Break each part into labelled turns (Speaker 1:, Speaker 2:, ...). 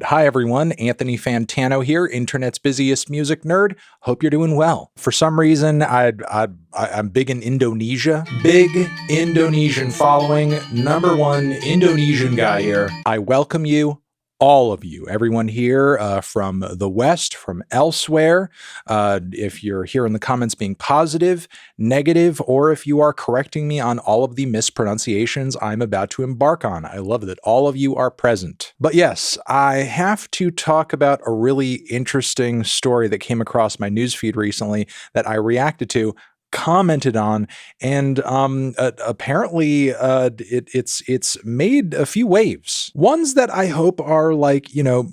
Speaker 1: Hi everyone, Anthony Fantano here, internet's busiest music nerd. Hope you're doing well. For some reason, I'm big in Indonesia. Big Indonesian following, number one Indonesian guy here. I welcome you, all of you, everyone here from the West, from elsewhere. If you're here in the comments being positive, negative, or if you are correcting me on all of the mispronunciations I'm about to embark on. I love that all of you are present. But yes, I have to talk about a really interesting story that came across my newsfeed recently that I reacted to, commented on, and apparently it's made a few waves. Ones that I hope are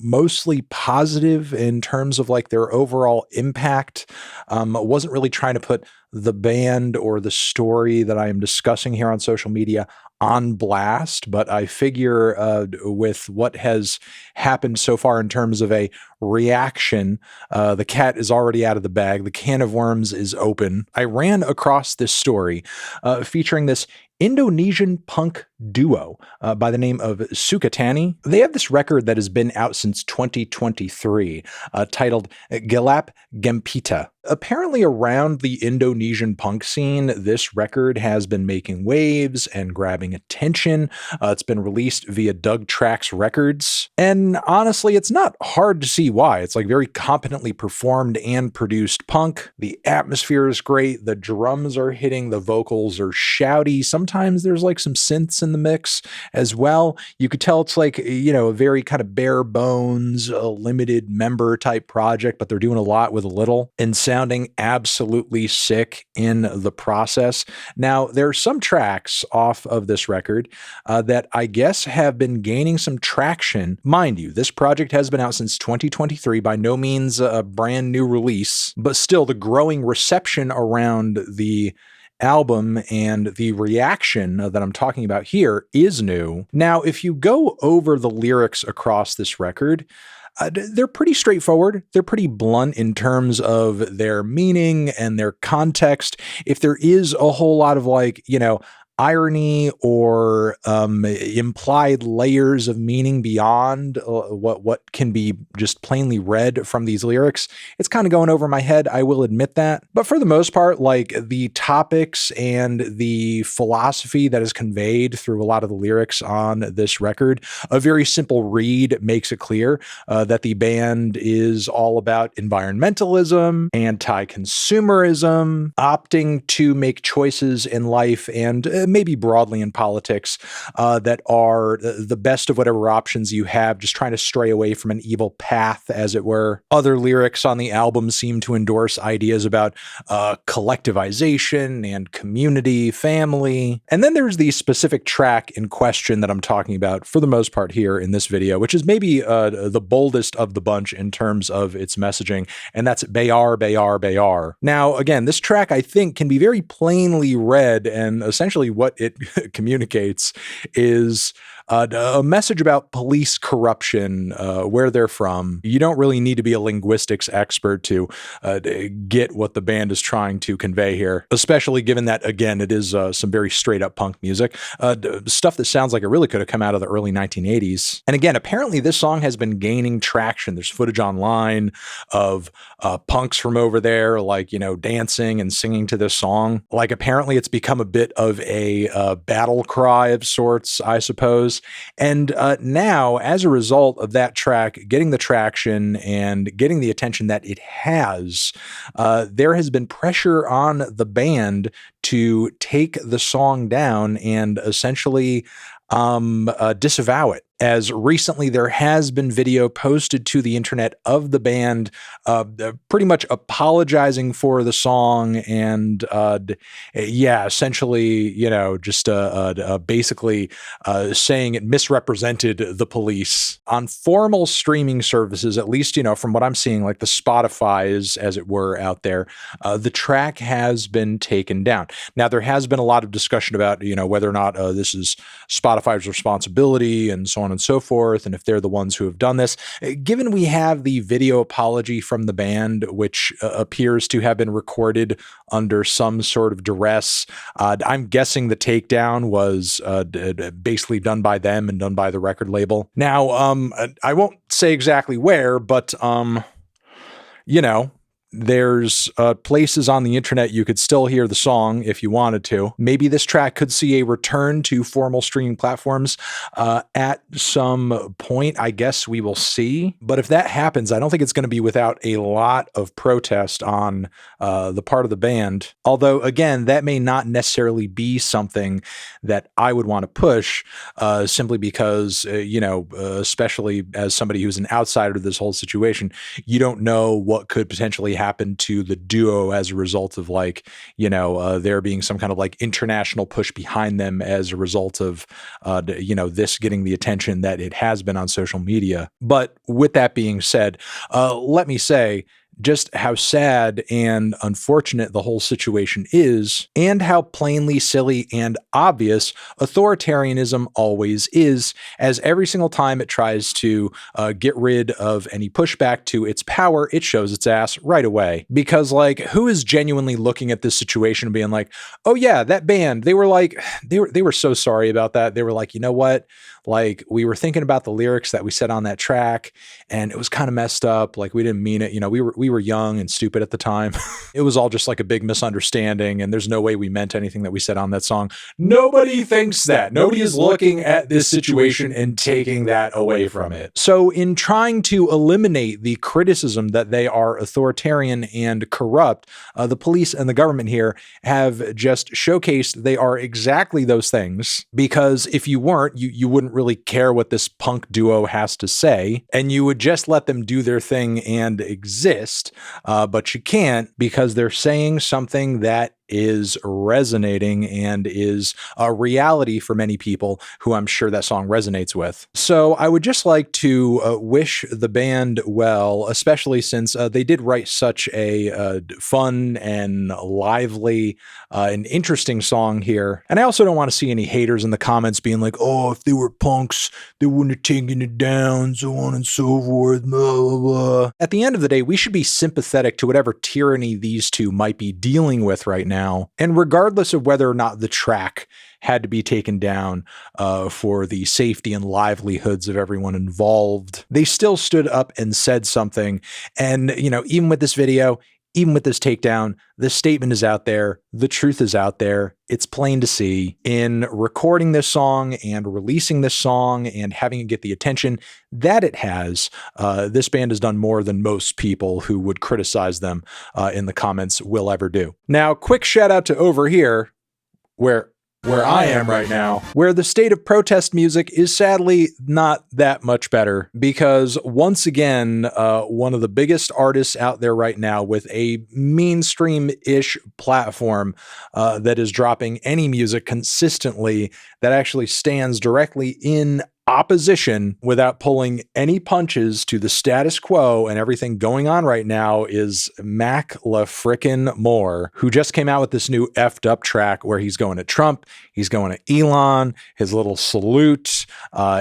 Speaker 1: mostly positive in terms of like their overall impact. Wasn't really trying to put the band or the story that I am discussing here on social media on blast, but I figure with what has happened so far in terms of a reaction, the cat is already out of the bag. The can of worms is open. I ran across this story featuring this Indonesian punk duo by the name of Sukatani. They have this record that has been out since 2023 titled Gelap Gempita. Apparently around the Indonesian punk scene, this record has been making waves and grabbing attention. It's been released via Doug Tracks Records. And honestly, it's not hard to see why. It's like very competently performed and produced punk. The atmosphere is great. The drums are hitting. The vocals are shouty. Sometimes there's like some synths in the mix as well. You could tell it's like, a very kind of bare bones, limited member type project, but they're doing a lot with a little and sounding absolutely sick in the process. Now, there are some tracks off of this record that I guess have been gaining some traction. Mind you, this project has been out since 2023, by no means a brand new release, but still the growing reception around the album and the reaction that I'm talking about here is new. Now, if you go over the lyrics across this record, they're pretty straightforward. They're pretty blunt in terms of their meaning and their context. If there is a whole lot of irony or implied layers of meaning beyond what can be just plainly read from these lyrics, it's kind of going over my head, I will admit that. But for the most part, like the topics and the philosophy that is conveyed through a lot of the lyrics on this record, a very simple read makes it clear that the band is all about environmentalism, anti-consumerism, opting to make choices in life and maybe broadly in politics, that are the best of whatever options you have, just trying to stray away from an evil path, as it were. Other lyrics on the album seem to endorse ideas about collectivization and community, family. And then there's the specific track in question that I'm talking about for the most part here in this video, which is maybe the boldest of the bunch in terms of its messaging, and that's Bayar, Bayar, Bayar. Now, again, this track I think can be very plainly read, and essentially what it communicates is a message about police corruption, where they're from. You don't really need to be a linguistics expert to get what the band is trying to convey here, especially given that, again, it is some very straight up punk music, stuff that sounds like it really could have come out of the early 1980s. And again, apparently this song has been gaining traction. There's footage online of punks from over there, dancing and singing to this song. Like, apparently it's become a bit of a battle cry of sorts, I suppose. And now, as a result of that track getting the traction and getting the attention that it has, there has been pressure on the band to take the song down and essentially disavow it. As recently there has been video posted to the internet of the band pretty much apologizing for the song and essentially, just basically saying it misrepresented the police. On formal streaming services, at least, from what I'm seeing, like the Spotify's, as it were, out there, the track has been taken down. Now, there has been a lot of discussion about, whether or not this is Spotify's responsibility and so on and so forth, and if they're the ones who have done this. Given we have the video apology from the band, which appears to have been recorded under some sort of duress, I'm guessing the takedown was basically done by them and done by the record label. Now, I won't say exactly where, but you know, there's places on the internet you could still hear the song if you wanted to. Maybe this track could see a return to formal streaming platforms at some point. I guess we will see. But if that happens, I don't think it's going to be without a lot of protest on the part of the band. Although, again, that may not necessarily be something that I would want to push simply because, especially as somebody who's an outsider to this whole situation, you don't know what could potentially happen to the duo as a result of there being some kind of like international push behind them as a result of this getting the attention that it has been on social media. But with that being said, let me say just how sad and unfortunate the whole situation is, and how plainly silly and obvious authoritarianism always is, as every single time it tries to get rid of any pushback to its power, it shows its ass right away. Because, like, who is genuinely looking at this situation and being like, oh yeah, that band, they were so sorry about that. They were like, you know what? Like, we were thinking about the lyrics that we said on that track, and it was kind of messed up. Like, we didn't mean it. We were young and stupid at the time. It was all just like a big misunderstanding, and there's no way we meant anything that we said on that song. Nobody thinks that. Nobody is looking at this situation and taking that away from it. So in trying to eliminate the criticism that they are authoritarian and corrupt, the police and the government here have just showcased they are exactly those things, because if you weren't, you wouldn't really care what this punk duo has to say, and you would just let them do their thing and exist. But you can't, because they're saying something that is resonating and is a reality for many people who I'm sure that song resonates with. So I would just like to wish the band well, especially since they did write such a fun and lively and interesting song here. And I also don't want to see any haters in the comments being like, oh, if they were punks, they wouldn't have taken it down, so on and so forth, blah, blah, blah. At the end of the day, we should be sympathetic to whatever tyranny these two might be dealing with right now. And regardless of whether or not the track had to be taken down for the safety and livelihoods of everyone involved, they still stood up and said something. And, even with this video, even with this takedown, the statement is out there. The truth is out there. It's plain to see. In recording this song and releasing this song and having it get the attention that it has, this band has done more than most people who would criticize them in the comments will ever do. Now, quick shout out to over here, where I am right now, where the state of protest music is sadly not that much better, because once again, one of the biggest artists out there right now with a mainstream-ish platform that is dropping any music consistently that actually stands directly in opposition without pulling any punches to the status quo and everything going on right now is Mac LaFrickin Moore, who just came out with this new effed up track where he's going at Trump, he's going at Elon, his little salute,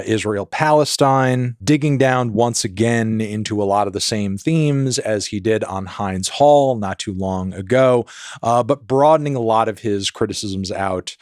Speaker 1: Israel Palestine, digging down once again into a lot of the same themes as he did on Heinz Hall not too long ago, but broadening a lot of his criticisms out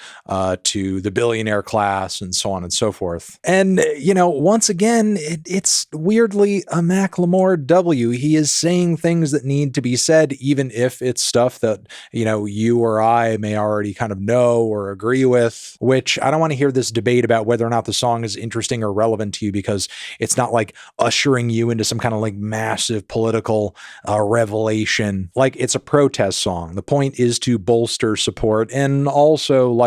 Speaker 1: to the billionaire class and so on and so forth. And once again, it's weirdly a Macklemore W. He is saying things that need to be said, even if it's stuff that, you or I may already kind of know or agree with, which I don't want to hear this debate about whether or not the song is interesting or relevant to you, because it's not like ushering you into some kind of like massive political revelation. Like, it's a protest song. The point is to bolster support and also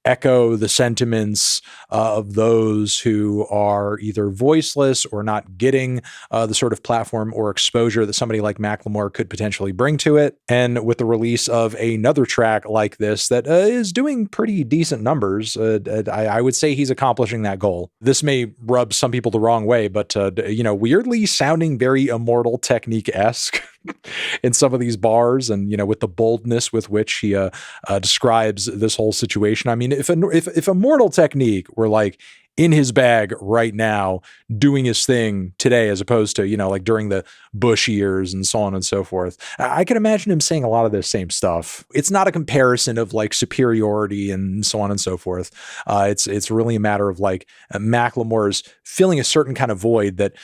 Speaker 1: echo the sentiments of those who are either voiceless or not getting the sort of platform or exposure that somebody like Macklemore could potentially bring to it. And with the release of another track like this that is doing pretty decent numbers, I would say he's accomplishing that goal. This may rub some people the wrong way, but weirdly sounding very Immortal Technique-esque in some of these bars, and with the boldness with which he describes this whole situation. I mean, if Immortal Technique were like in his bag right now, doing his thing today, as opposed to, like during the Bush years and so on and so forth. I can imagine him saying a lot of the same stuff. It's not a comparison of like superiority and so on and so forth. It's really a matter of like Macklemore's filling a certain kind of void that,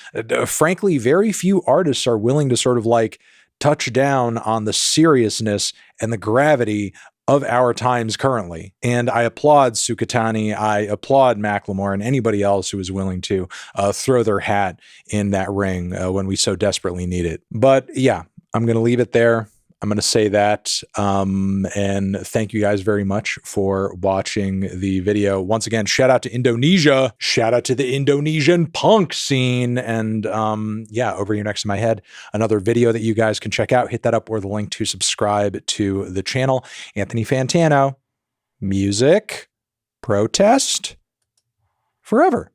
Speaker 1: frankly, very few artists are willing to sort of like touch down on the seriousness and the gravity of our times currently. And I applaud Sukatani, I applaud Macklemore, and anybody else who is willing to throw their hat in that ring when we so desperately need it. But yeah, I'm going to leave it there. I'm going to say that. And thank you guys very much for watching the video. Once again, shout out to Indonesia. Shout out to the Indonesian punk scene. And yeah, over here next to my head, another video that you guys can check out. Hit that up or the link to subscribe to the channel. Anthony Fantano, music, protest, forever.